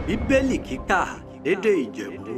Bíbélì kíkà lédè Ìjẹ̀bú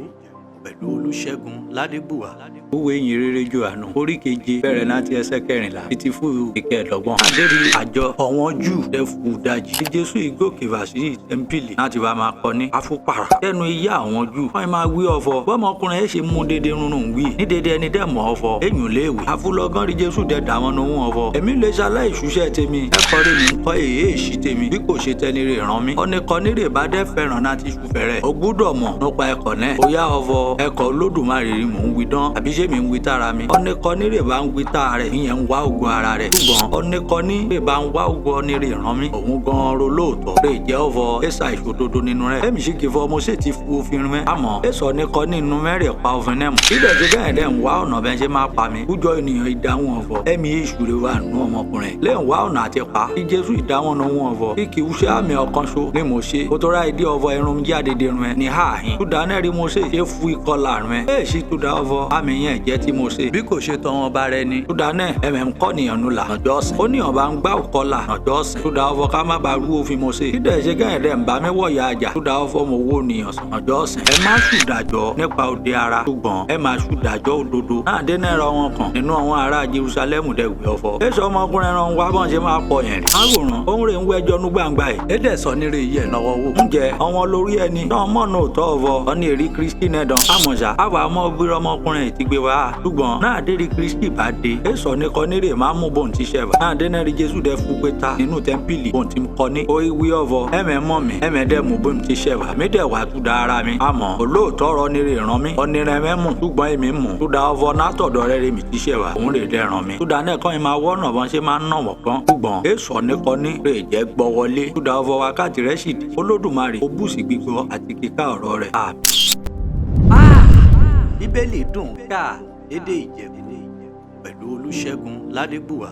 pẹ̀lú Olusegun Ladegbuwa. Ìwé ìyìn rere Jòhánù orí keje bẹ̀rẹ̀ láti ẹsẹ̀ 14 títí fún ìkẹẹ̀dọ́gbọ̀n. Adérí àjọ ọ̀wọ́n Júù dẹ́fu dájì tí Jésù ìgòkè wá sí tẹ́ḿpìlì láti bá máa kọ́ ní afúpàrà. Tẹnu iyá àwọn Júù wọ́n máa wí ọ̀fọ̀ bọ́mọkùnrin ẹ̀ ṣe mú dédé rúnrún wí ní dédé ẹni dẹ́ mọ̀ ọ̀fọ̀ èyàn léèwé. Afúlọ́gán rí Jésù dẹ̀ dà wọn lóhùn ọ̀fọ̀. Èmi lè ṣaláì ṣuṣẹ́ tèmi ẹ̀kọ́ rẹ̀ mi ń kọ́ èyí èṣì tèmi bí kò ṣe tẹni rè ràn mí. Ọ̀nìkan nírè bá dẹ́ fẹ́ràn láti ṣùfẹ̀rẹ̀. O gbúdọ̀ mọ̀ nípa ẹ̀kọ́ náà. Ó yá ọ̀fọ̀ ẹ̀kọ́ Olódùmarè rí mò ń wí dán àbí ṣé mi ń wí tára mi. Ọ̀nìkan nírè bá ń wí tá rẹ̀ ìyẹn ń wá ògo ara rẹ̀. Ṣùgbọ́n ọ̀nìkan nírè bá ń wá ògo nírè ràn mí. Òun gan-an ro lóòótọ́ rè jẹ́ ọ̀fọ̀ ẹ̀sà ìṣòdodo nínú rẹ̀. Èmi sì kì í fọ mo sì ti fu òfin rẹ̀. Àmọ́ èso ọ̀nìkan nínú mẹ́rẹ̀ pa òfin náà mọ̀. Ibẹ̀ ti bẹ́ẹ̀ dẹ̀ ń wá ọ̀nà bẹ́ẹ̀ ṣe máa pa mi. Kújọ ènìyàn ìdáhùn ọ̀fọ̀. Ẹ̀mí èṣù rẹ̀ wà nù ọmọkùnrin. Lẹ́yìn wá ọ̀nà àti pa. Kí Jésù ìdáhùn ohun ọ̀fọ̀. Kí iṣẹ́ àmì ọ̀kan ṣo ni mo ṣe. Kó tó ra ìdí ọ̀fọ̀ irun jáde dèrún ẹ̀ ní háàhín. Túdánẹ́rì mo ṣe fu ikọ́ làrùn ẹ̀. Bẹ́ẹ̀ sì túdá ọ̀fọ̀ àmì yẹn jẹ́ tí mo ṣe. Bí kò ṣe tọ́ wọn bá rẹ ni. Túdánẹ́ ẹ̀mẹ̀ ń kọ́ nìyàn nù là nàjọ́ ọ̀sìn. Ó níyàn bá ń gbá òkọ́ là nàjọ́ ọ̀sìn. Túdá ọ̀fọ̀ ká má ba rú òfin mo ṣe. Kídẹ̀ ṣe gẹ́yìn dẹ̀ ń bá mi wọ̀yà àjà. Túdá ọ̀fọ̀ mo wó nìyàn sàn nàjọ́ ọ̀sìn. Ẹ má ṣùdàjọ́ nípa òde ara. Ṣùgbọ́n ẹ má ṣùdàjọ́ òdodo. Náà dé náà rọ wọn kàn nínú àwọn ará Jerúsálẹ́mù dẹ̀ gbé ọ̀fọ̀. Èso ọmọkùnrin ẹran wá bọ́n ṣe máa pọ̀ yẹn rí. Àwòrán òun rè ń wẹ́jọ́ nú gbangba ẹ̀. Èdè sọ nírè yẹ̀ náwó wò. Ǹjẹ́ àwọn lórí ẹni náà mọ̀nà òótọ́ ọ̀fọ̀ ọ̀ní èrí Kristi náà dán. Àmọ̀ṣá àwa ọmọ bí ọmọkùnrin ti gbé wá. Ṣùgbọ́n náà dé rí Kristi bá dé. Èso nìkan nírè máa mú bóun ti ṣẹ̀wà. Náà dé náà rí Jésù dẹ̀ fún pé ta nínú tẹ́ḿpìlì bóun ti kọ́ ní. Ó wí ọ̀fọ̀ ẹ̀mẹ̀ mọ̀ mi ẹ̀mẹ̀ dẹ̀ mú bóun ti ṣẹ̀wà. Mi dẹ̀ wá túdà ara mi. Àmọ́ olóòótọ́ ọ̀rọ̀ nírè ràn mí. Ọ̀nìrẹ̀ mẹ́mù ṣùgbọ́n èmi mú. Túdà ọ̀fọ̀ látọ̀dọ̀ rẹ̀ rè mi ti ṣẹ̀wà. Òun rè dẹ̀ ràn mí. Túdà náà kọ́ ìmọ̀ wọ́nà bọ́n ṣe máa ń nà wọ̀ kan. Ṣùgbọ́n èso nìkan ní rè jẹ́ gbọ́ wọlé. Túdà ọ̀fọ̀ wákàtí rẹ̀ sì dé. Olódùmarè ó bùsì gbígbọ́ àti kíkà ọ̀rọ̀ rẹ̀. Bíbélì dùn ká lédè Ìjẹ̀bú pẹ̀lú Olusegun Ladegbuwa.